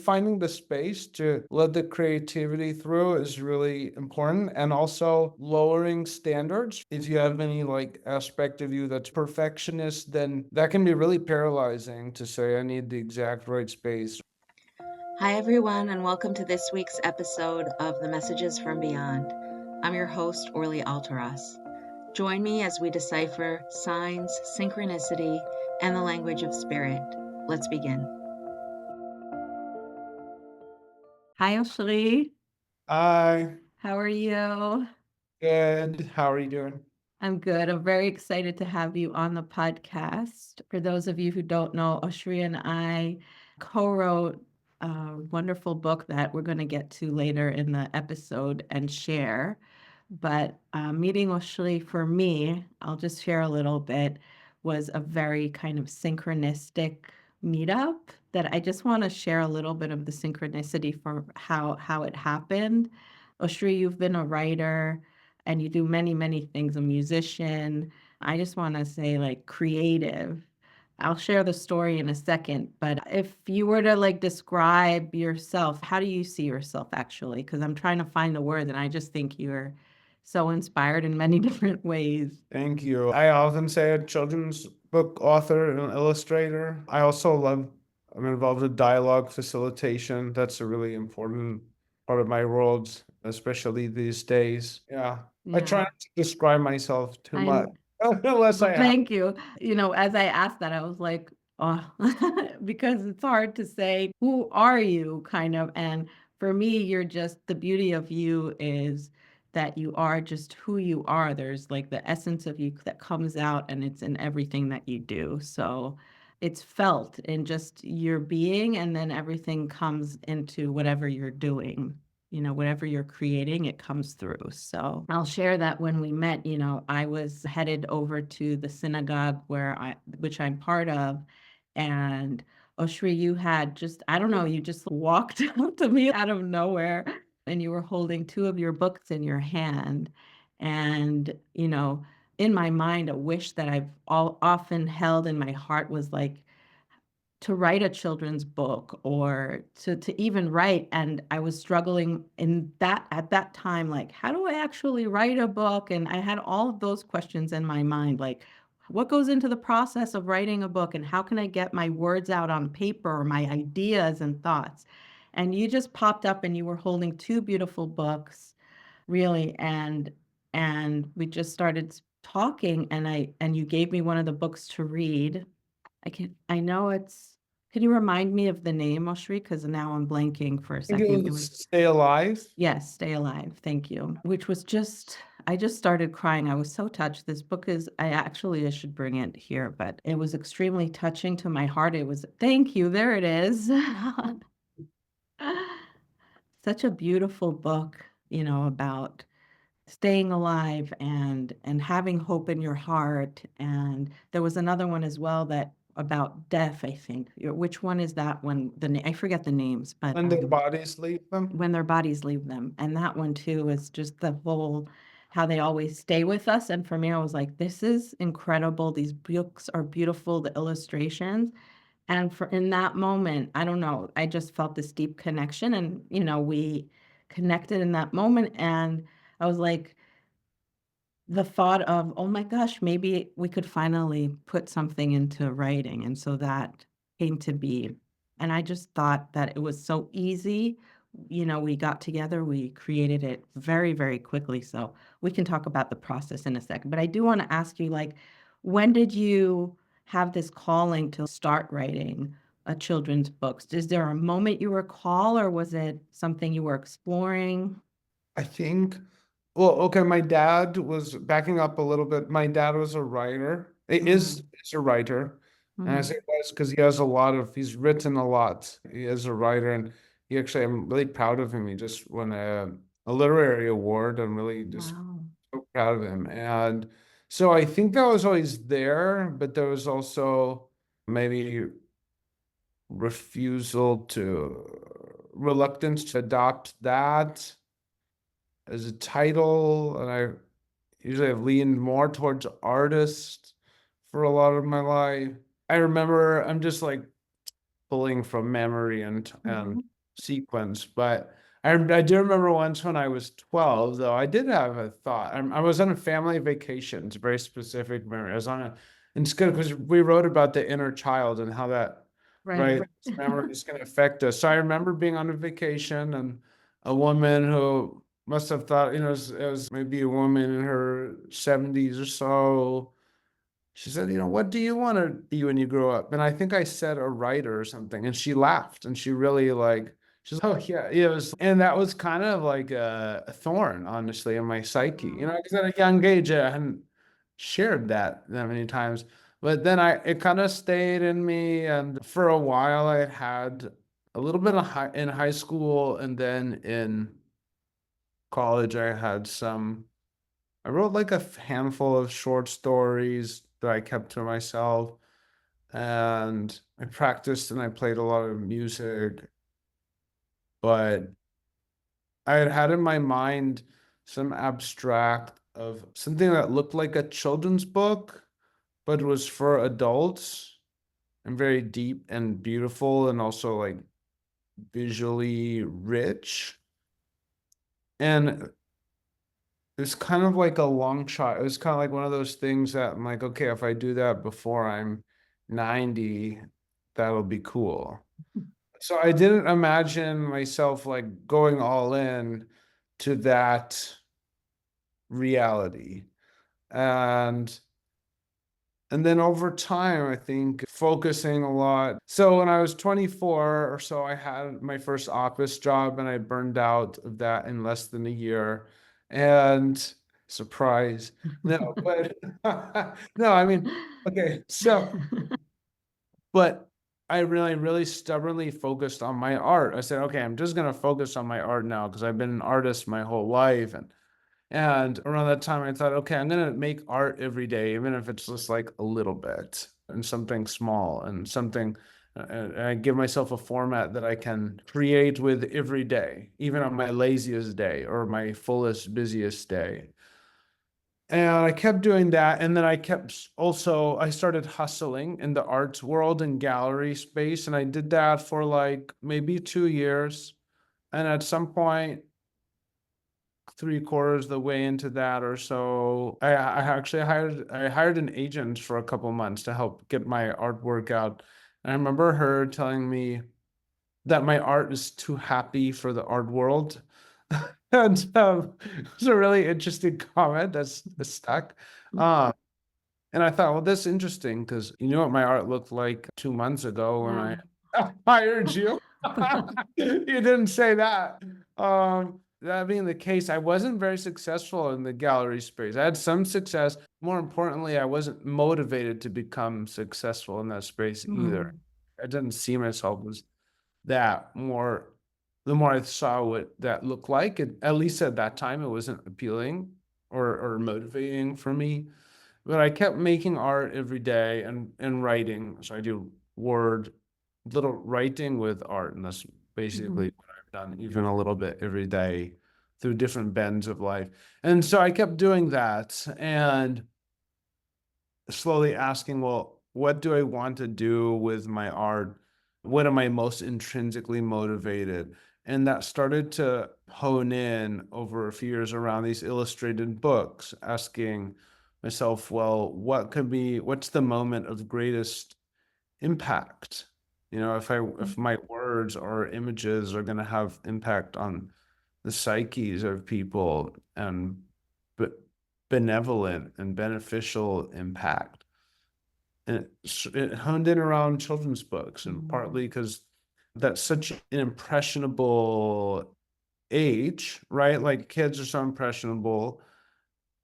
Finding the space to let the creativity through is really important, and also lowering standards. If you have any like aspect of you that's perfectionist, then that can be really paralyzing to say, I need the exact right space. Hi, everyone, and welcome to this week's episode of the Messages from Beyond. I'm your host, Orly Alteras. Join me as we decipher signs, synchronicity, and the language of spirit. Let's begin. Hi, Oshri. Hi, How are you? good. How are you doing? I'm good. I'm very excited to have you on the podcast. For those of you who don't know, Oshri and I co-wrote a wonderful book that we're going to get to later in the episode and share. But meeting Oshri for me, I'll just share a little bit, was a very kind of synchronistic meetup that I just want to share a little bit of the synchronicity for how it happened. Oshri, you've been a writer and you do many, many things, a musician. I just want to say, like, creative. I'll share the story in a second, but if you were to like describe yourself, how do you see yourself actually? Because I'm trying to find the word, and I just think you're so inspired in many different ways. Thank you. I often say a children's book author and an illustrator. I'm involved with dialogue facilitation. That's a really important part of my world, especially these days. Yeah. I try Yeah. not to describe myself too I much, unless I have. Thank you. As I asked that, I was like, oh, because it's hard to say, who are you, kind of. And for me, you're just the beauty of you is that you are just who you are. There's like the essence of you that comes out, and it's in everything that you do. So it's felt in just your being, and then everything comes into whatever you're doing. Whatever you're creating, it comes through. So I'll share that when we met, I was headed over to the synagogue which I'm part of. And Oshri, you had just, I don't know, you just walked up to me out of nowhere, and you were holding two of your books in your hand. And, in my mind, a wish that I've often held in my heart was like, to write a children's book or to even write. And I was struggling in that at that time, like, how do I actually write a book? And I had all of those questions in my mind, like, what goes into the process of writing a book, and how can I get my words out on paper, or my ideas and thoughts? And you just popped up, and you were holding two beautiful books, really. And we just started talking, and you gave me one of the books to read. I know can you remind me of the name, Oshri? Because now I'm blanking for a I think second. it was Stay Alive. Yes, Stay Alive. Thank you. Which was I just started crying. I was so touched. This book I should bring it here, but it was extremely touching to my heart. Thank you. There it is. Such a beautiful book, about staying alive and having hope in your heart. And there was another one as well that about death, I think. Which one is that one? I forget the names, but When their bodies leave them. when their bodies leave them. And that one too is just the whole how they always stay with us. And for me, I was like, this is incredible. These books are beautiful, the illustrations. And in that moment, I don't know, I just felt this deep connection, and we connected in that moment. And I was like, the thought of, oh my gosh, maybe we could finally put something into writing. And so that came to be. And I just thought that it was so easy. We got together, we created it very, very quickly. So we can talk about the process in a second. But I do want to ask you, like, when did you have this calling to start writing a children's books? Is there a moment you recall, or was it something you were exploring? I think, well, okay, my dad was backing up a little bit. My dad was a writer. He Mm, is a writer. And I mm, say was because he's written a lot. He is a writer, and I'm really proud of him. He just won a literary award. I'm really just wow. so proud of him. And so I think that was always there, but there was also maybe reluctance to adopt that as a title, and I usually have leaned more towards artist for a lot of my life. I remember I'm just like pulling from memory and Mhm. sequence. But I do remember once when I was 12, though, I did have a thought. I was on a family vacation. It's a very specific memory. I was on a, and it's good because we wrote about the inner child and how that, Right. right, memory is going to affect us. So I remember being on a vacation and a woman who must have thought, it was maybe a woman in her 70s or so. She said, what do you want to be when you grow up? And I think I said a writer or something. And she laughed and she really like, she's like, oh, yeah, it was. And that was kind of like a thorn, honestly, in my psyche, Mm. because at a young age, I hadn't shared that many times. But then it kind of stayed in me. And for a while, I had a little bit of in high school. And then in college, I wrote like a handful of short stories that I kept to myself, and I practiced and I played a lot of music, but I had had in my mind some abstract of something that looked like a children's book, but was for adults and very deep and beautiful and also like visually rich. And it's kind of like a long shot. It was kind of like one of those things that I'm like, okay, if I do that before I'm 90, that'll be cool. So I didn't imagine myself like going all in to that reality. And and then over time, I think focusing a lot. So when I was 24 or so, I had my first office job and I burned out of that in less than a year. And surprise. No, but no, I mean, okay. So, but I really, really stubbornly focused on my art. I said, okay, I'm just going to focus on my art now because I've been an artist my whole life. And around that time, I thought, okay, I'm gonna make art every day, even if it's just like a little bit and something small and something. And I give myself a format that I can create with every day, even on my laziest day or my fullest, busiest day. And I kept doing that. And then I started hustling in the arts world and gallery space. And I did that for like maybe 2 years. And at some point, three-quarters the way into that or so, I hired an agent for a couple months to help get my artwork out. And I remember her telling me that my art is too happy for the art world. And it was a really interesting comment that's stuck. Um, and I thought, well, that's interesting because you know what my art looked like 2 months ago when I Yeah. hired you. You didn't say that. That being the case, I wasn't very successful in the gallery space. I had some success. More importantly, I wasn't motivated to become successful in that space either. Mm. I didn't see myself as that more. The more I saw what that looked like, at least at that time, it wasn't appealing or motivating for me. But I kept making art every day and writing. So I do word, little writing with art, and that's basically Mhm. what I've done, even a little bit every day through different bends of life. And so I kept doing that and slowly asking, well, what do I want to do with my art? What am I most intrinsically motivated? And that started to hone in over a few years around these illustrated books, asking myself, well, what's the moment of greatest impact? If my words or images are going to have impact on the psyches of people and but benevolent and beneficial impact. And it honed in around children's books, and Mm. partly because that's such an impressionable age, right? Like kids are so impressionable,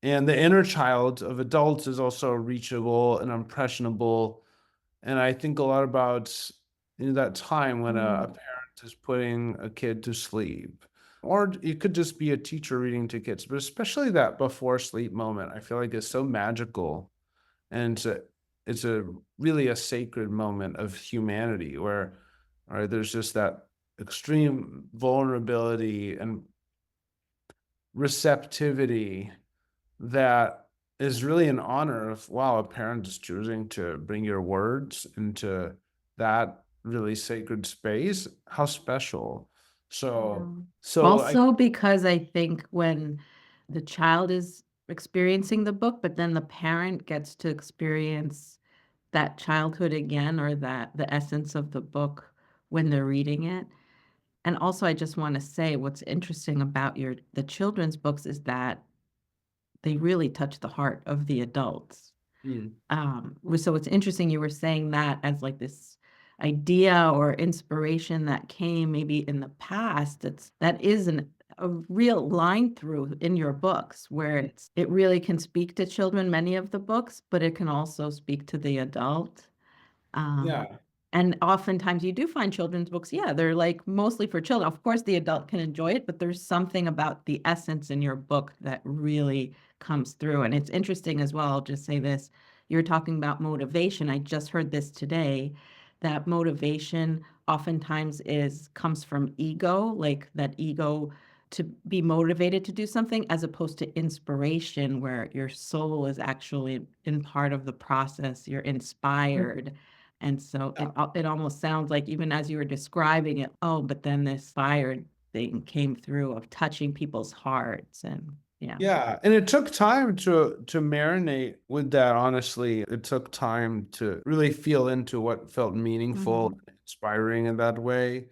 and the inner child of adults is also reachable and impressionable. And I think a lot about that time when a Mm. parent is putting a kid to sleep. Or it could just be a teacher reading to kids, but especially that before sleep moment, I feel like is so magical. And it's a really a sacred moment of humanity where there's just that extreme vulnerability and receptivity that is really an honor of wow, a parent is choosing to bring your words into that really sacred space. How special. So, Yeah. so I, Also, because I think when the child is experiencing the book, but then the parent gets to experience that childhood again or that the essence of the book when they're reading it. And also, I just want to say what's interesting about the children's books is that they really touch the heart of the adults. mm, So it's interesting you were saying that as like this idea or inspiration that came maybe in the past. That is a real line through in your books where it really can speak to children, many of the books, but it can also speak to the adult. Um, yeah, and oftentimes you do find children's books, yeah, they're like mostly for children. Of course, the adult can enjoy it, but there's something about the essence in your book that really comes through. And it's interesting as well. I'll just say this. You're talking about motivation. I just heard this today that motivation oftentimes is comes from ego, like that ego to be motivated to do something as opposed to inspiration where your soul is actually in part of the process. You're inspired and so yeah. it almost sounds like even as you were describing it, oh, but then this fire thing came through of touching people's hearts and yeah. Yeah, and it took time to marinate with that, honestly. It took time to really feel into what felt meaningful, Mhm. inspiring in that way.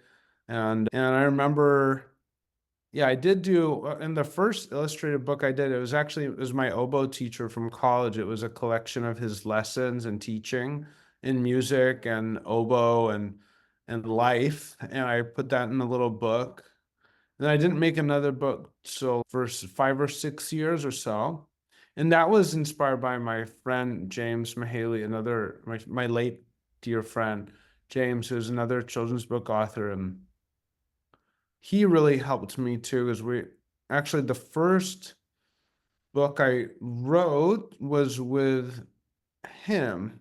And I remember, yeah, I did do in the first illustrated book I did, it was my oboe teacher from college. It was a collection of his lessons and teaching in music and oboe and life. And I put that in a little book. Then I didn't make another book so for 5 or 6 years or so. And that was inspired by my friend James Mahaley, another my late dear friend James, who's another children's book author, and he really helped me too. As we actually the first book I wrote was with him,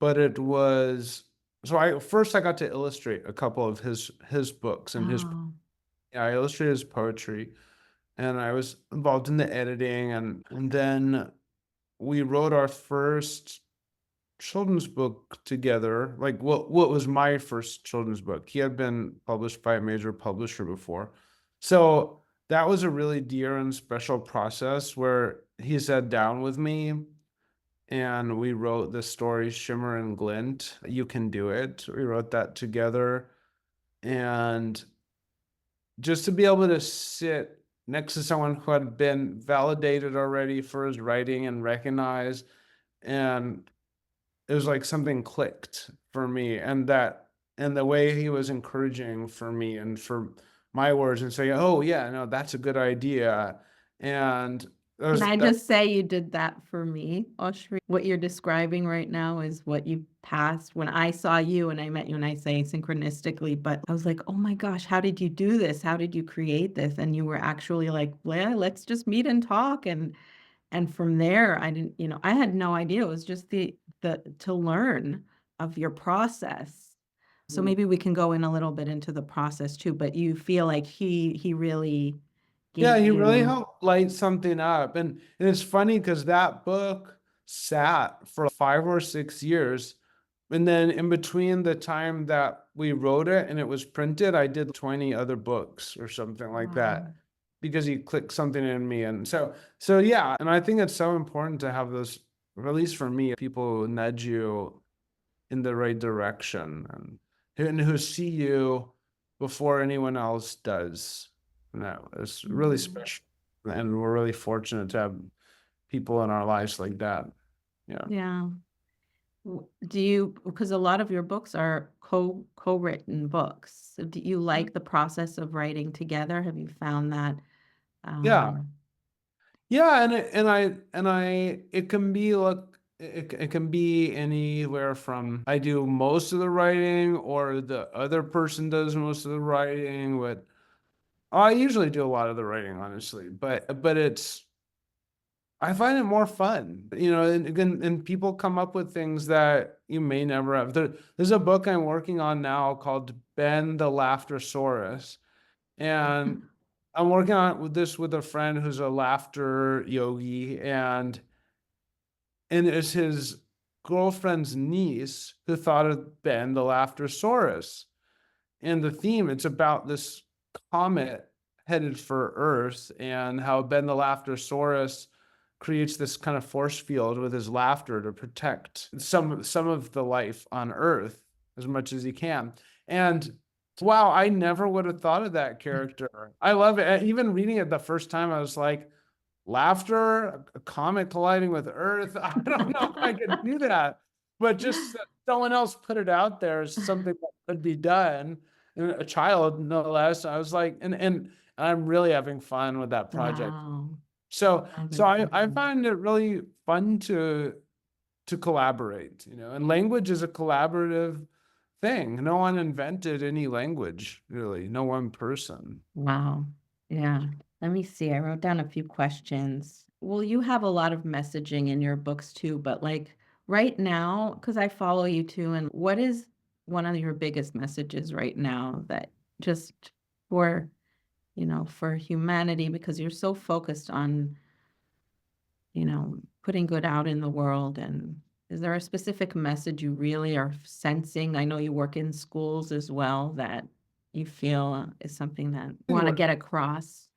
but it was so I got to illustrate a couple of his books and his Oh, yeah, I illustrated his poetry and I was involved in the editing and then we wrote our first children's book together. Like what was my first children's book. He had been published by a major publisher before. So that was a really dear and special process where he sat down with me and we wrote the story Shimmer and Glint. You Can Do It. We wrote that together. And just to be able to sit next to someone who had been validated already for his writing and recognized, and it was like something clicked for me, and the way he was encouraging for me and for my words and saying, "Oh yeah, no, that's a good idea," and can I that just say you did that for me, Oshri? What you're describing right now is what you passed when I saw you and I met you and I say synchronistically, but I was like, oh my gosh, how did you do this? How did you create this? And you were actually like, well, let's just meet and talk. And from there, I didn't, I had no idea. It was just the to learn of your process. So maybe we can go in a little bit into the process too, but you feel like he really yeah, gave he really you helped light something up. And it's funny because that book sat for 5 or 6 years. And then in between the time that we wrote it and it was printed, I did 20 other books or something like wow. that because he clicked something in me. And so yeah, and I think it's so important to have those, or at least for me, people who nudge you in the right direction and who see you before anyone else does. No, it's really Mhm. special. And we're really fortunate to have people in our lives like that. Yeah. Yeah. Do you, because a lot of your books are co-written books. So do you like the process of writing together? Have you found that Yeah. um Yeah. And it can be like, it can be anywhere from I do most of the writing or the other person does most of the writing, but I usually do a lot of the writing, honestly. But it's I find it more fun, and again, and people come up with things that you may never have. There's a book I'm working on now called Ben the Laughtersaurus, and I'm working on with this with a friend who's a laughter yogi, and it's his girlfriend's niece who thought of Ben the Laughtersaurus. And the theme, it's about this. comet headed for Earth and how Ben the Laughtersaurus creates this kind of force field with his laughter to protect some of the life on Earth as much as he can. And wow, I never would have thought of that character. I love it. Even reading it the first time, I was like, laughter, a comet colliding with Earth. I don't know if I could do that, but just someone else put it out there as something that could be done, and a child no less. I was like, and I'm really having fun with that project. Wow. So Oh, so that's I beautiful. find it really fun to collaborate, and language is a collaborative thing. No one invented any language, really, no one person. Wow. Yeah. Let me see. I wrote down a few questions. Well, you have a lot of messaging in your books too, but like right now, because I follow you too, and what is one of your biggest messages right now that just for, for humanity, because you're so focused on, putting good out in the world. And is there a specific message you really are sensing? I know you work in schools as well that you feel is something that you want to get across.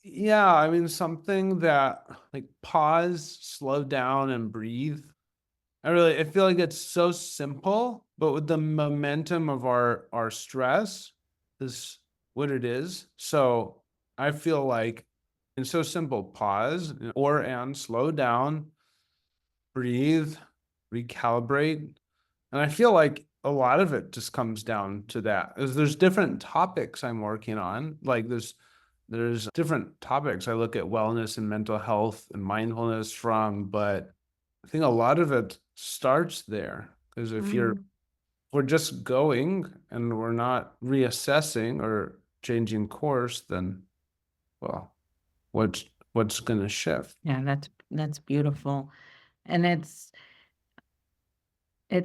Yeah, I mean, something that like pause, slow down, and breathe. I feel like it's so simple, but with the momentum of our stress is what it is. So I feel like it's so simple. Pause and slow down, breathe, recalibrate. And I feel like a lot of it just comes down to that. There's different topics I'm working on. Like there's different topics I look at wellness and mental health and mindfulness from, but I think a lot of it starts there. Because if Mm. we're just going and we're not reassessing or changing course, then well, what's gonna shift? Yeah, that's beautiful. And it's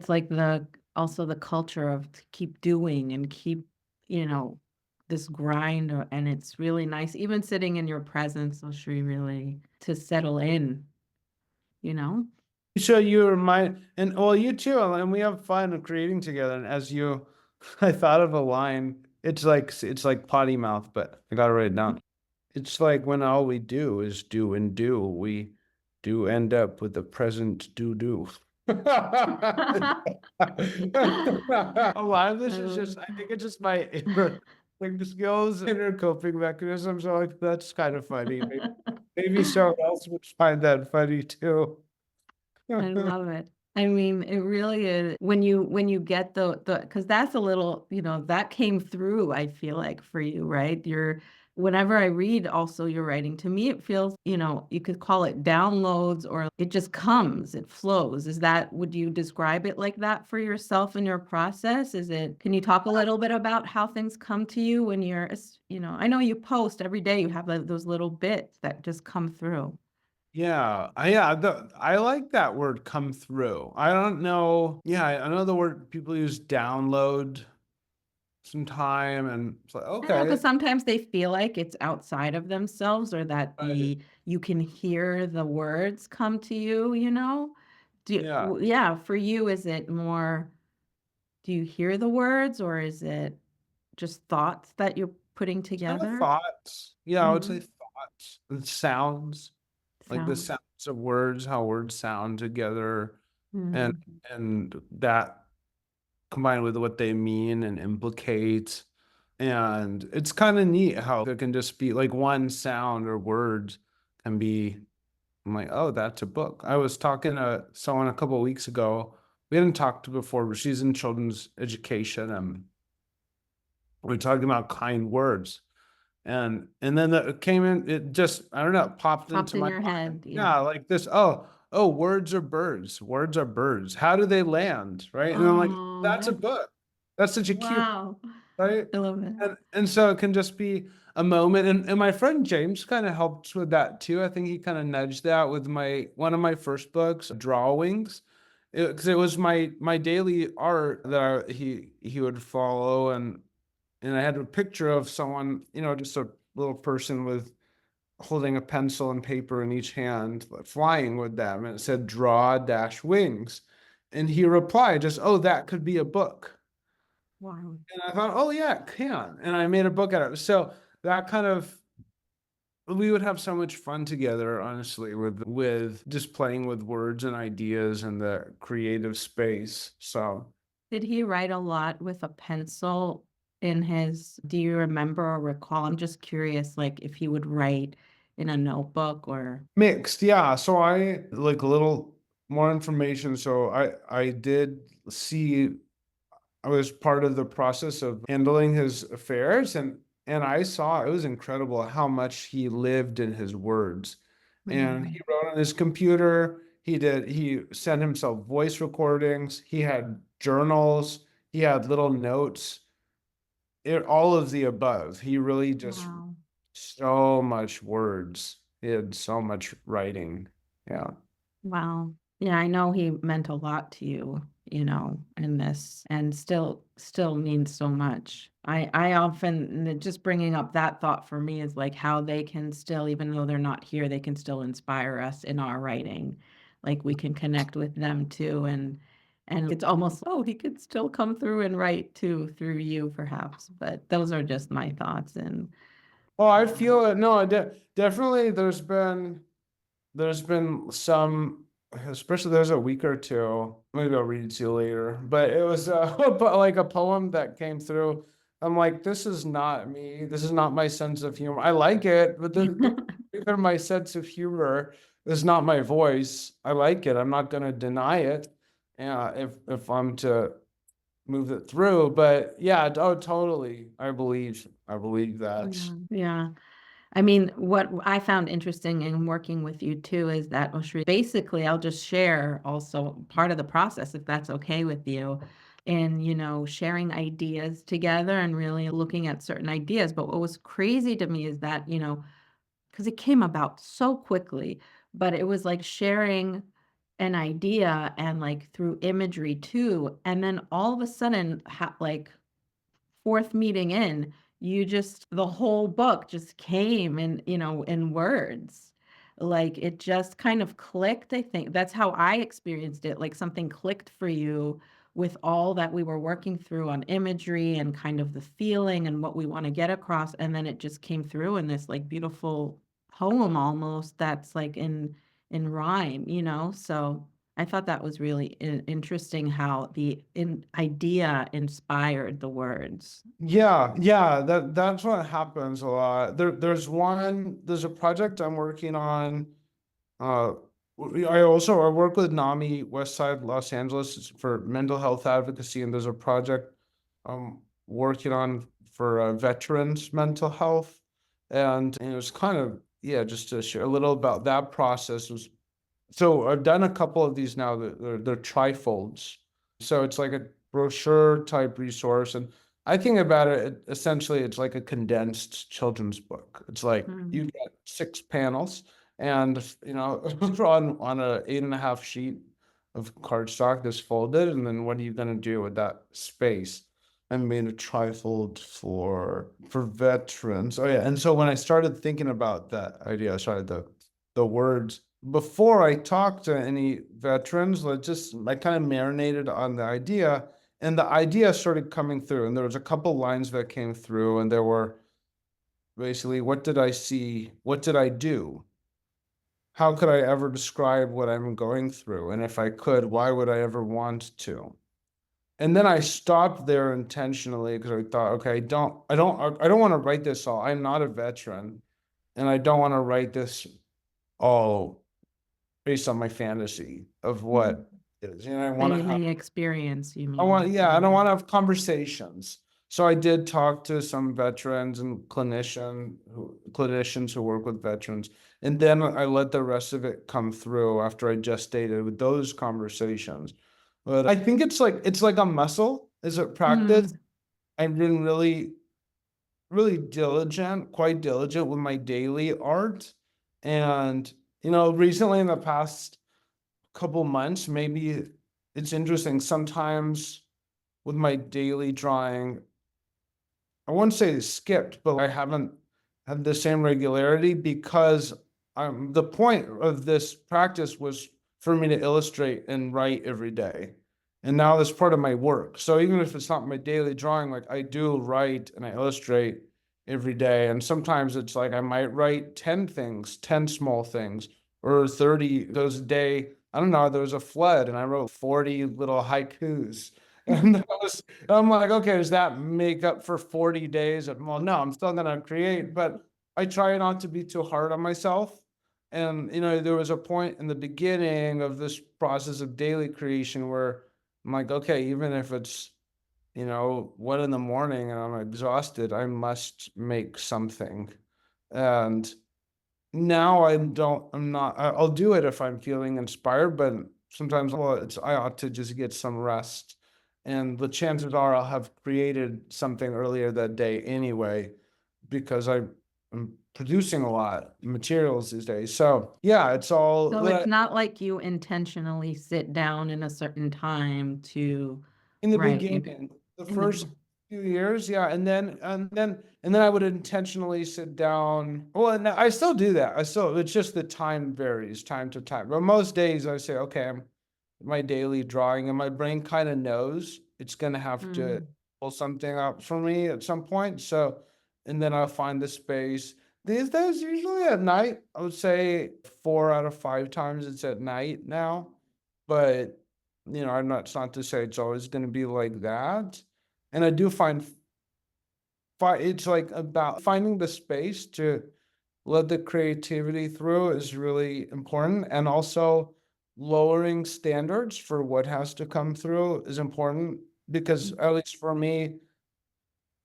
like the also the culture of to keep doing and keep, you know, this grind, and it's really nice even sitting in your presence, Oshri, really to settle in, you know? So you remind, and well, you too, and we have fun creating together. And as you, I thought of a line. It's like potty mouth, but I gotta write it down. It's like when all we do is do and do, we do end up with the present do do. A lot of this is just, Um, I think it's just my inner like skills, inner coping mechanisms. So like that's kind of funny. Maybe someone else would find that funny too. I love it. I mean, it really is when you get the because that's a little, that came through, I feel like for you, right? Whenever I read also your writing, to me it feels, you could call it downloads or it just comes, it flows. Would you describe it like that for yourself in your process? Can you talk a little bit about how things come to you when I know you post every day, you have those little bits that just come through. I like that word come through. I don't know. Yeah, I know the word people use download some time and it's like, I don't know, okay. because sometimes they feel like it's outside of themselves or that Right. you can hear the words come to you, you know? Yeah. Yeah, for you, is it more, do you hear the words or is it just thoughts that you're putting Kind of together? thoughts. Yeah, I would say Mhm. thoughts and sounds, like the Sounds. sounds of words, how words sound together, and Mm. and that combined with what they mean and implicate. And it's kind of neat how there can just be like one sound or words can be. I'm like, oh, that's a book. I was talking to someone a couple of weeks ago. We hadn't talked before, but she's in children's education, and we are talking about kind words. And then it came in, it just, I don't know, it popped Popped into in my your mind. head, yeah. Yeah, like this, oh, words are birds. Words are birds. How do they land? Right. And I'm like, Oh, that's a book. That's such a cute, wow. right? I love it. And so it can just be a moment. And my friend James kind of helped with that too. I think he kind of nudged that with my one of my first books, drawings. Because it was my daily art that he would follow, and I had a picture of someone, just a little person with holding a pencil and paper in each hand, flying with them, and it said draw dash wings. And he replied just, oh, that could be a book. Wow. And I thought, oh yeah, it can. And I made a book out of it. So that kind of we would have so much fun together, honestly, with just playing with words and ideas and the creative space. So Did he write a lot with a pencil in his do you remember or recall? I'm just curious, like, if he would write in a notebook or mixed, yeah. So I like a little more information. So I did see I was part of the process of handling his affairs, and I saw it was incredible how much he lived in his words. And mm, he wrote on his computer, he sent himself voice recordings, he had journals, he had little notes, all of the above. He really just wow. so much words. He had so much writing. Yeah. Wow. Yeah, I know he meant a lot to you, in this and still means so much. I often just bringing up that thought for me is like how they can still, even though they're not here, they can still inspire us in our writing. Like we can connect with them too and it's almost, oh, he could still come through and write too through you perhaps. But those are just my thoughts and Oh, I um, feel it. No, definitely there's been some, especially there's a week or two, maybe I'll read it to you later, but it was but like a poem that came through. I'm like, this is not me. This is not my sense of humor. I like it, but even my sense of humor is not my voice. I like it. I'm not gonna deny it. Yeah, if I'm to move it through. But yeah, oh totally. I believe that. yeah, yeah. I mean, what I found interesting in working with you too is that Oshri, basically, I'll just share also part of the process, if that's okay with you, in, sharing ideas together and really looking at certain ideas. But what was crazy to me is that, because it came about so quickly, but it was like sharing an idea and like through imagery too. And then all of a sudden, like 4th meeting in, you just the whole book just came in, in words. Like, it just kind of clicked, I think. That's how I experienced it, like something clicked for you with all that we were working through on imagery and kind of the feeling and what we wanna get across, and then it just came through in this, like, beautiful poem almost that's, like, in rhyme, So I thought that was really interesting how the idea inspired the words. Yeah, yeah, that's what happens a lot. There's a project I'm working on. Uh, I work with NAMI West Side Los Angeles for mental health advocacy, and there's a project I'm working on for veterans mental health, and it was kind of yeah, just to share a little about that process was so I've done a couple of these now. They're trifolds. So it's like a brochure type resource. And I think about it, essentially, it's like a condensed children's book. It's like you Mm, get 6 panels and, on a 8.5 sheet of cardstock that's folded. And then what are you going to do with that space? I made a trifold for veterans. Oh yeah. And so when I started thinking about that idea, sorry, the words before I talked to any veterans, I kind of marinated on the idea, and the idea started coming through. And there was a couple lines that came through, and there were basically, what did I see? What did I do? How could I ever describe what I'm going through? And if I could, why would I ever want to? And then I stopped there intentionally because I thought, okay, I don't want to write this all. I'm not a veteran, and I don't want to write this all based on my fantasy of mm. what is. I want to have, The experience, you I want, mean? yeah, I don't Mhm. want to have conversations. So I did talk to some veterans and clinicians who work with veterans, and then I let the rest of it come through after I gestated with those conversations. But I think it's like a muscle. Is it practice? Mm, I've been really diligent, quite diligent with my daily art, and recently in the past couple months, maybe it's interesting. Sometimes with my daily drawing, I wouldn't say it's skipped, but I haven't had the same regularity because the point of this practice was for me to illustrate and write every day. And now that's part of my work. So even if it's not my daily drawing, like I do write and I illustrate every day. And sometimes it's like I might write 10 things, 10 small things, or 30. Those a day. I don't know, there was a flood and I wrote 40 little haikus. And I'm like, okay, does that make up for 40 days? Well, no, I'm still gonna create, but I try not to be too hard on myself. And there was a point in the beginning of this process of daily creation where I'm like, okay, even if it's 1 in the morning and I'm exhausted, I must make something. And now I'm not, I'll do it if I'm feeling inspired, but sometimes, well, I ought to just get some rest. And the chances are I'll have created something earlier that day anyway, because I'm producing a lot of materials these days. So yeah, it's all So it's not like you intentionally sit down in a certain time to in the write. beginning, the In the first few years, yeah, and then I would intentionally sit down. Well, and I still do that. It's just the time varies time to time. But most days I say, okay, I'm my daily drawing, and my brain kind of knows it's gonna have to Mm. pull something up for me at some point. So, and then I'll find the space. These days, usually at night, I would say 4 out of 5 times it's at night now. But I'm not. It's not to say it's always going to be like that. And I do it's like about finding the space to let the creativity through is really important, and also lowering standards for what has to come through is important, because at least for me,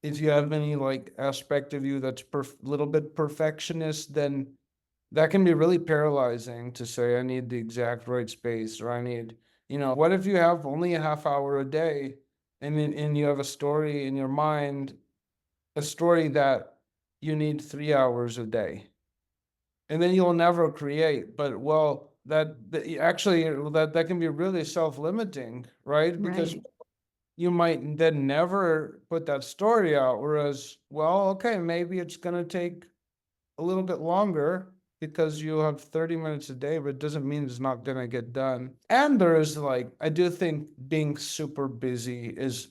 if you have any like aspect of you that's little bit perfectionist, then that can be really paralyzing to say, I need the exact right space, or I need, what if you have only a half hour a day, and you have a story in your mind, a story that you need 3 hours a day, and then you'll never create. But well, actually that can be really self-limiting, right? Because Right. you might then never put that story out. Whereas, well, okay, maybe it's gonna take a little bit longer because you have 30 minutes a day, but it doesn't mean it's not gonna get done. And there is, like, I do think being super busy is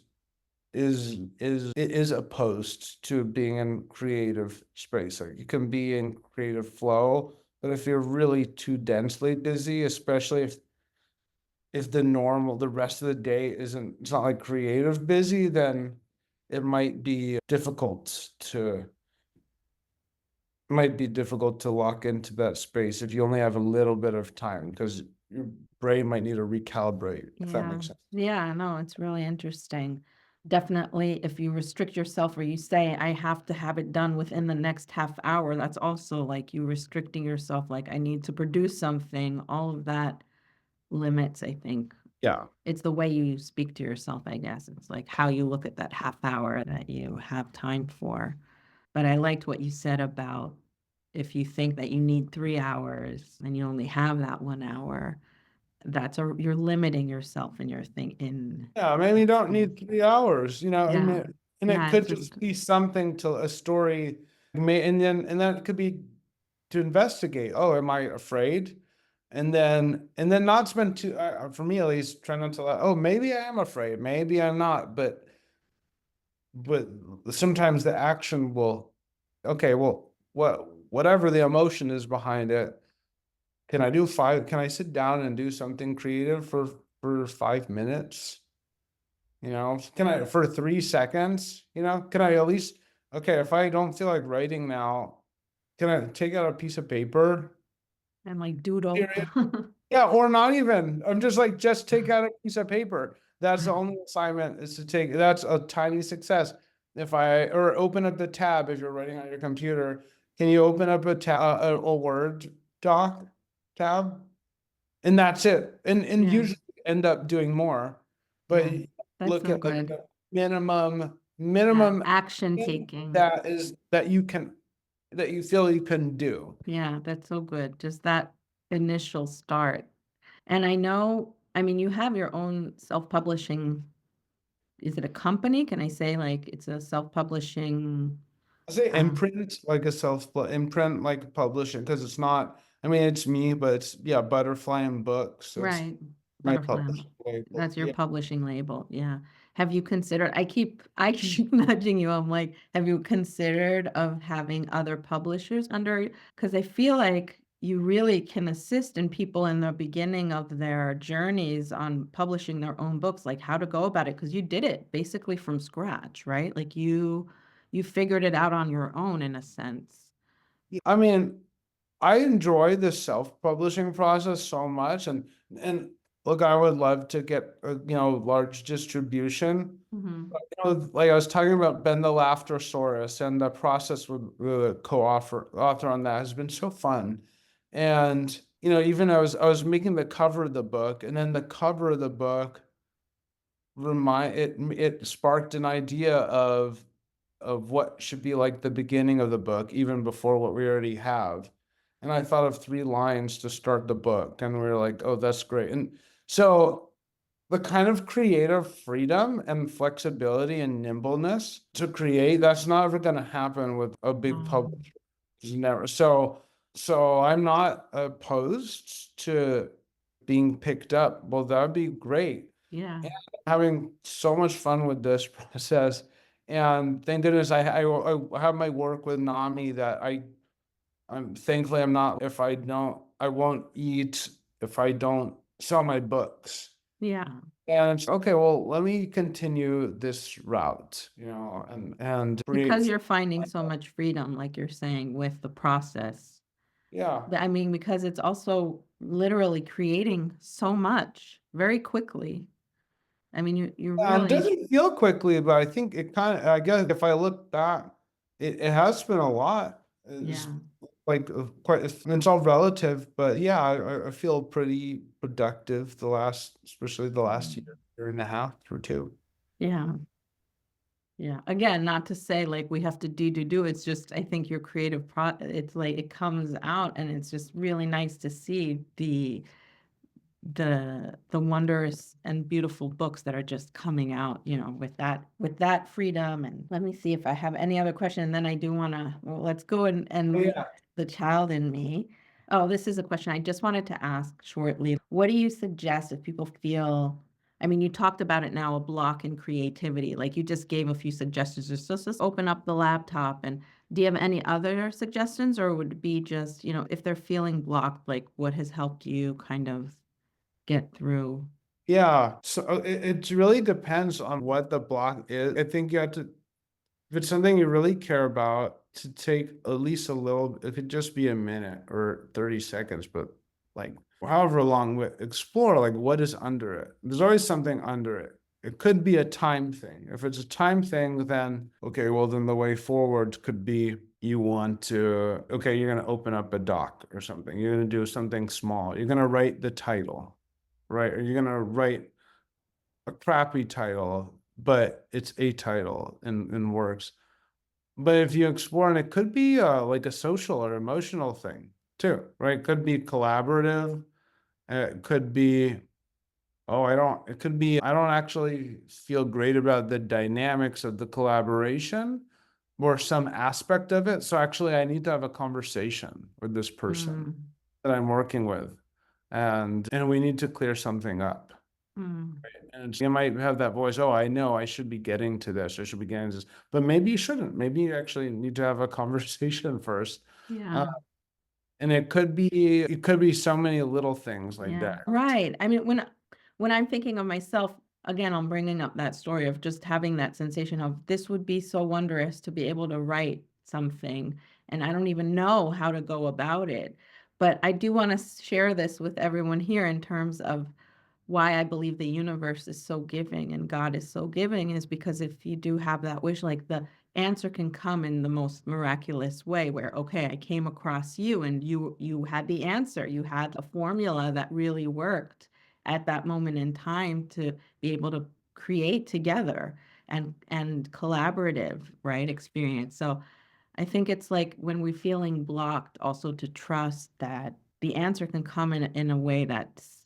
opposed to being in creative space. Like, you can be in creative flow, but if you're really too densely busy, especially if the rest of the day isn't, it's not like creative busy, then it might be difficult to lock into that space if you only have a little bit of time, because your brain might need to recalibrate, if that Yeah. makes sense. Yeah, no, it's really interesting. Definitely, if you restrict yourself or you say, I have to have it done within the next half hour, that's also like you restricting yourself, like, I need to produce something. All of that limits, I think. Yeah. It's the way you speak to yourself, I guess. It's like how you look at that half hour that you have time for. But I liked what you said about if you think that you need 3 hours and you only have that 1 hour, you're limiting yourself in your thing in Yeah, maybe you don't need 3 hours, yeah. and it Yeah, it's could just just be something to a story, and that could be to investigate. Oh, am I afraid? And then not spend too, for me at least, try not to let, oh, maybe I am afraid, maybe I'm not, but sometimes the action will, okay, well, whatever the emotion is behind it, can I sit down and do something creative for 5 minutes? Can I, for 3 seconds, can I at least, okay, if I don't feel like writing now, can I take out a piece of paper? and like doodle. Period. Yeah, or not even. I'm just like, just take out a piece of paper. That's the only assignment, is to take, that's a tiny success. Or open up the tab if you're writing on your computer. Can you open up a Word doc tab? And that's it. And Yeah, usually end up doing more. But yeah. That's look so at like good. the minimum Yeah, minimum action thing taking. that you feel you can do. Yeah, that's so good. Just that initial start. And I know, I mean, you have your own self-publishing. Is it a company? Can I say like it's a self-publishing? I say Uh, imprint, like a imprint, like publishing, because it's not, I mean, it's me, but it's, yeah, Butterfly and Books. So it's right. My Butterfly. publishing label. That's your Yeah. publishing label, yeah. Have you considered I keep nudging you, I'm like, have you considered of having other publishers under? Because I feel like you really can assist in people in the beginning of their journeys on publishing their own books, like how to go about it. Because you did it basically from scratch, right? Like you figured it out on your own in a sense. I mean, I enjoy the self-publishing process so much, and look, I would love to get large distribution. Mhm. Like I was talking about Ben the Laughtersaurus, and the process with the author on that has been so fun. And even I was making the cover of the book, and then the cover of the book it sparked an idea of what should be like the beginning of the book, even before what we already have. And I thought of 3 lines to start the book, and we were like, oh, that's great. And so the kind of creative freedom and flexibility and nimbleness to create, that's not ever going to happen with a big Um, publisher. It's never. So I'm not opposed to being picked up. Well, that would be great. yeah, And having so much fun with this process. And thank goodness I have my work with NAMI that I'm thankfully I'm not, if I don't, I won't eat if I don't sell my books. yeah. And it's okay, well, let me continue this route, and Because create. you're finding so much freedom, like you're saying, with the process. Yeah. I mean, because it's also literally creating so much very quickly. I mean, you And it really, doesn't feel quickly, but I think it kind of, I guess if I look back, it has been a lot. It's yeah. like quite, it's all relative, but yeah, I feel pretty productive especially the last Mm. year and a half or two. Yeah. Yeah. Again, not to say like we have to do. It's just I think your it's like it comes out and it's just really nice to see the wondrous and beautiful books that are just coming out, with that freedom. And let me see if I have any other question. And then I do want to, well, let's go and read Yeah. the child in me. Oh, this is a question I just wanted to ask shortly. What do you suggest if people feel, I mean, you talked about it now, a block in creativity, like you just gave a few suggestions, just open up the laptop. And do you have any other suggestions, or would it be just, if they're feeling blocked, like what has helped you kind of get through? Yeah. So it really depends on what the block is. I think you have to, if it's something you really care about, to take at least a little, it could just be a minute or 30 seconds, but like however long, explore like what is under it. There's always something under it. It could be a time thing. If it's a time thing, then okay, well, then the way forward could be okay, you're going to open up a doc or something. You're going to do something small. You're going to write the title, right? Or you're going to write a crappy title, but it's a title and works. But if you explore, and it could be like a social or emotional thing too, right? It could be collaborative. It could be, it could be, I don't actually feel great about the dynamics of the collaboration or some aspect of it. So actually, I need to have a conversation with this person Mm, that I'm working with, and we need to clear something up. mm, And you might have that voice, oh, I know I should be getting to this, I should be getting to this, but maybe you shouldn't. Maybe you actually need to have a conversation first. Uh, yeah, and it could be so many little things like yeah, that. right. I mean, when I'm thinking of myself, again, I'm bringing up that story of just having that sensation of this would be so wondrous to be able to write something, and I don't even know how to go about it. But I do want to share this with everyone here in terms of why I believe the universe is so giving and God is so giving is because if you do have that wish, like the answer can come in the most miraculous way where, okay, I came across you and you had the answer. You had a formula that really worked at that moment in time to be able to create together and collaborative, right, experience. So I think it's like when we're feeling blocked, also to trust that the answer can come in a way that's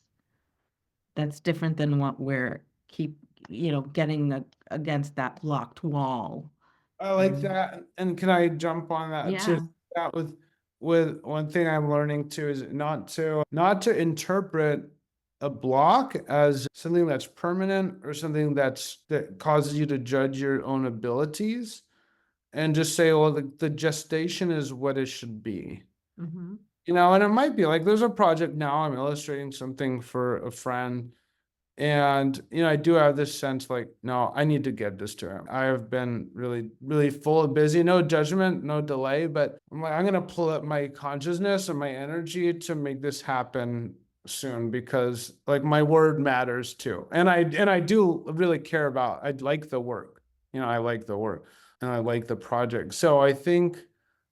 different than what we're getting against that blocked wall. I like Um, that. And can I jump on that too? yeah. That with one thing I'm learning too is not to interpret a block as something that's permanent or something that causes you to judge your own abilities and just say, well, the gestation is what it should be. Hmm. And it might be like there's a project now, I'm illustrating something for a friend. And, I do have this sense like, no, I need to get this to him. I have been really, really full of busy, no judgment, no delay, but I'm like, I'm going to pull up my consciousness and my energy to make this happen soon because like my word matters too. And I do really care about, I like the work, I like the work and I like the project. So I think,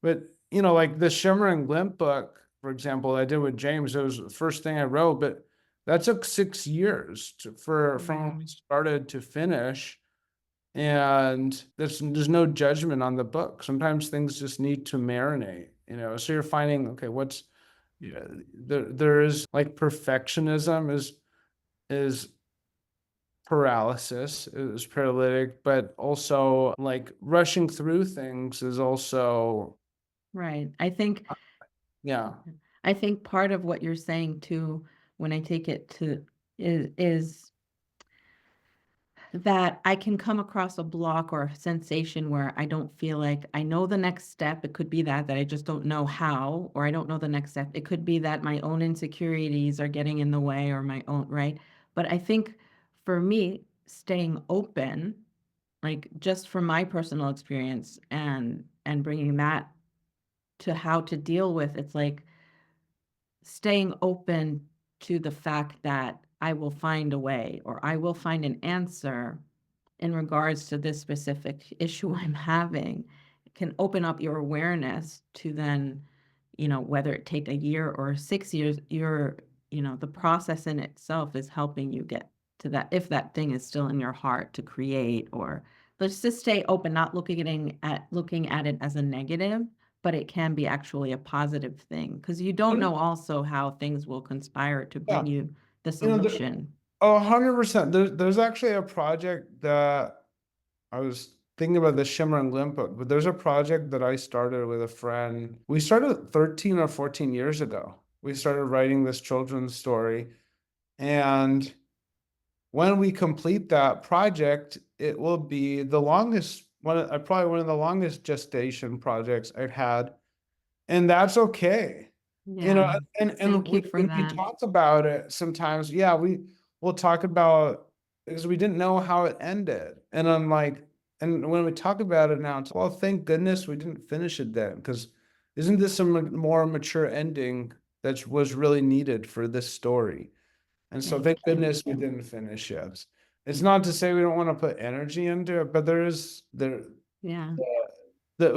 but, like the Shimmer and Glint book, for example, I did with James, it was the first thing I wrote, but that took 6 years from when we Wow. started to finish. And there's no judgment on the book. Sometimes things just need to marinate. So you're finding, okay, what's yeah, there is like perfectionism is paralysis, is paralytic, but also like rushing through things is also Right. yeah. I think part of what you're saying too, when I take it to is that I can come across a block or a sensation where I don't feel like I know the next step. It could be that I just don't know how, or I don't know the next step. It could be that my own insecurities are getting in the way or my own, right? But I think for me, staying open, like just from my personal experience and bringing that to how to deal with, it's like staying open to the fact that I will find a way or I will find an answer in regards to this specific issue I'm having can open up your awareness to then, whether it take a year or 6 years, the process in itself is helping you get to that if that thing is still in your heart to create or let's just stay open, not looking at it as a negative, but it can be actually a positive thing because you don't know also how things will conspire to Yeah. bring you the You know, the, solution. 100%. There's actually a project that I was thinking about the Shimmer and Glint book, but there's a project that I started with a friend. We started 13 or 14 years ago. We started writing this children's story. And when we complete that project, it will be the longest probably one of the longest gestation projects I've had, and that's okay. You know, Yeah. and Thank we you for when we that. talk about it sometimes, yeah, we'll talk about because we didn't know how it ended. And I'm like, and when we talk about it now, it's well, thank goodness we didn't finish it then, because isn't this a more mature ending that was really needed for this story? And so Thank thank you. goodness we didn't finish it. It's not to say we don't want to put energy into it, but Yeah.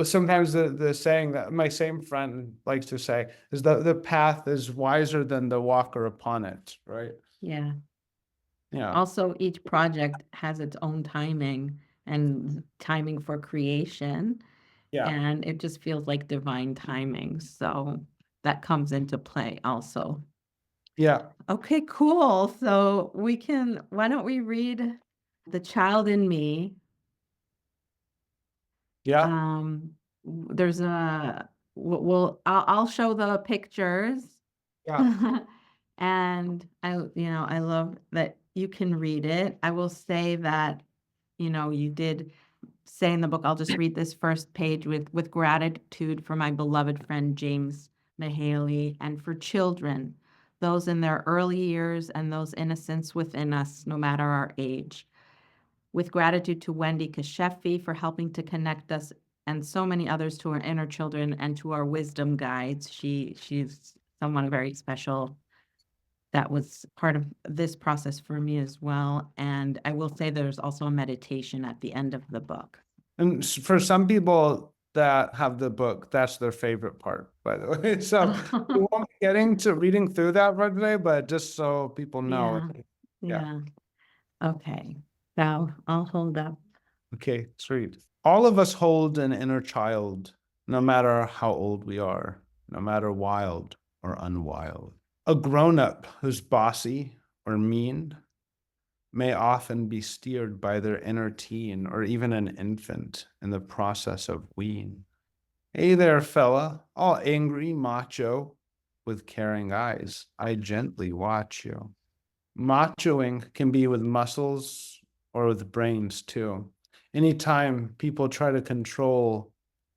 sometimes the saying that my same friend likes to say is that the path is wiser than the walker upon it, right? Yeah. Yeah. Also, each project has its own timing and timing for creation, Yeah. and it just feels like divine timing. So that comes into play also. Yeah. Okay, cool. So why don't we read The Child in Me? Yeah. Um, there's a, I'll show the pictures. Yeah. And I love that you can read it. I will say that, you did say in the book, I'll just read this first page with gratitude for my beloved friend James Mahaley and for children, those in their early years and those innocents within us, no matter our age. With gratitude to Wendy Kashefi for helping to connect us and so many others to our inner children and to our wisdom guides. She's someone very special that was part of this process for me as well. And I will say there's also a meditation at the end of the book. And for some people that have the book, that's their favorite part, by the way. So we won't be getting to reading through that right today, but just so people know. Yeah. Yeah. Yeah. Okay. So I'll hold up. Okay, sweet. All of us hold an inner child, no matter how old we are, no matter wild or unwild. A grown-up who's bossy or mean may often be steered by their inner teen or even an infant in the process of wean. Hey there, fella, all angry, macho, with caring eyes, I gently watch you. Machoing can be with muscles or with brains too. Anytime people try to control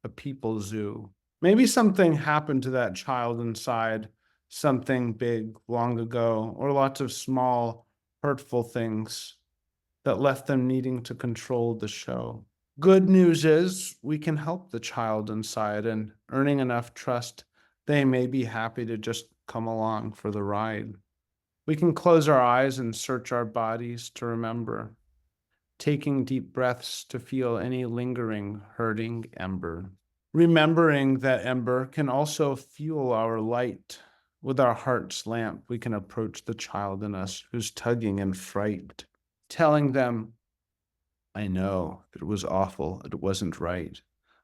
a people zoo, maybe something happened to that child inside, something big long ago, or lots of small, hurtful things that left them needing to control the show. Good news is we can help the child inside and earning enough trust, they may be happy to just come along for the ride. We can close our eyes and search our bodies to remember, taking deep breaths to feel any lingering, hurting ember. Remembering that ember can also fuel our light. With our heart's lamp, we can approach the child in us who's tugging in fright, telling them, I know it was awful, it wasn't right,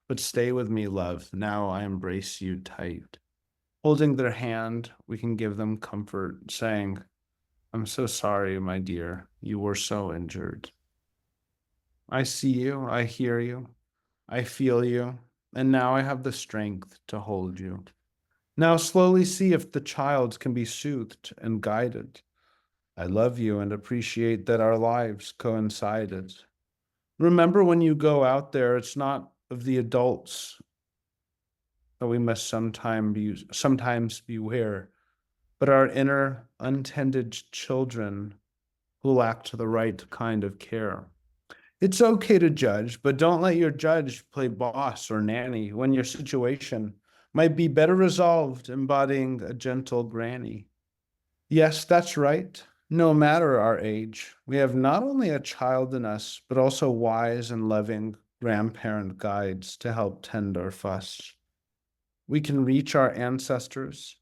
but stay with me, love. Now I embrace you tight. Holding their hand, we can give them comfort, saying, I'm so sorry, my dear. You were so injured. I see you, I hear you, I feel you, and now I have the strength to hold you. Now slowly see if the child can be soothed and guided. I love you and appreciate that our lives coincided. Remember when you go out there, it's not of the adults that we must sometimes beware, but our inner untended children who lacked the right kind of care. It's okay to judge, but don't let your judge play boss or nanny when your situation might be better resolved embodying a gentle granny. Yes, that's right. No matter our age, we have not only a child in us, but also wise and loving grandparent guides to help tend our fuss. We can reach our ancestors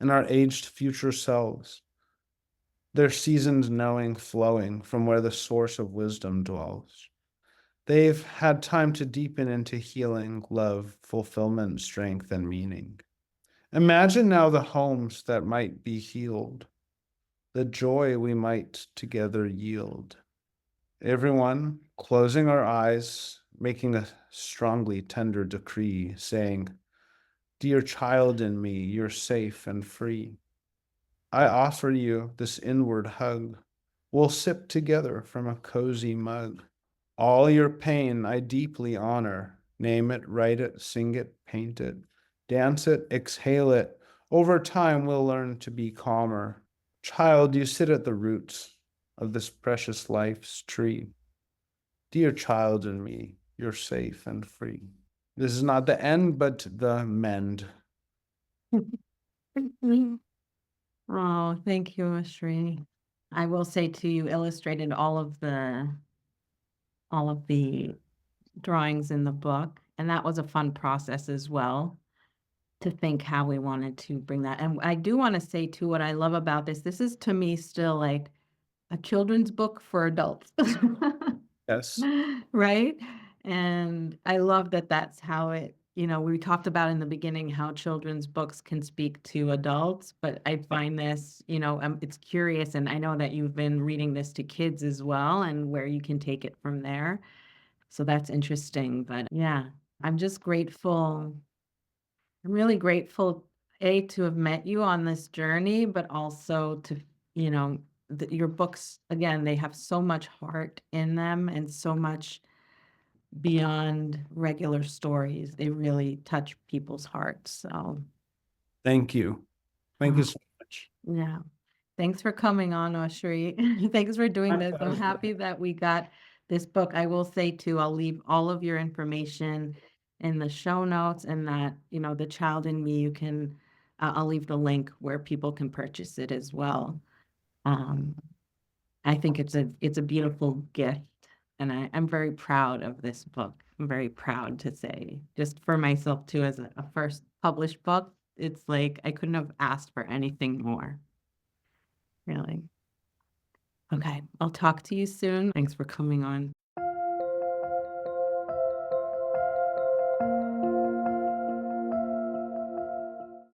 and our aged future selves, their seasoned knowing flowing from where the source of wisdom dwells. They've had time to deepen into healing, love, fulfillment, strength, and meaning. Imagine now the homes that might be healed, the joy we might together yield. Everyone closing our eyes, making a strongly tender decree, saying, Dear child in me, you're safe and free. I offer you this inward hug. We'll sip together from a cozy mug. All your pain I deeply honor. Name it, write it, sing it, paint it, dance it, exhale it. Over time, we'll learn to be calmer. Child, you sit at the roots of this precious life's tree. Dear child in me, you're safe and free. This is not the end, but the mend. Oh, thank you, Oshri. I will say too, you illustrated all of the drawings in the book, and that was a fun process as well to think how we wanted to bring that. And I do want to say too, what I love about this is to me still like a children's book for adults. Yes. Right? And I love that that's how we talked about in the beginning how children's books can speak to adults, but I find this, it's curious. And I know that you've been reading this to kids as well and where you can take it from there. So that's interesting. But yeah, I'm just grateful. I'm really grateful, A, to have met you on this journey, but also to, you know, your books, again, they have so much heart in them and so much beyond regular stories. They really touch people's hearts. So, Thank you. Thank you uh, so much. yeah. Thanks for coming on, Oshri. Thanks for doing My this. I'm pleasure. happy that we got this book. I will say too, I'll leave all of your information in the show notes and that, the child in me, I'll leave the link where people can purchase it as well. Um, I think it's a beautiful gift and I'm very proud of this book. I'm very proud to say, just for myself too, as a first published book, it's like I couldn't have asked for anything more. Really. Okay. I'll talk to you soon. Thanks for coming on.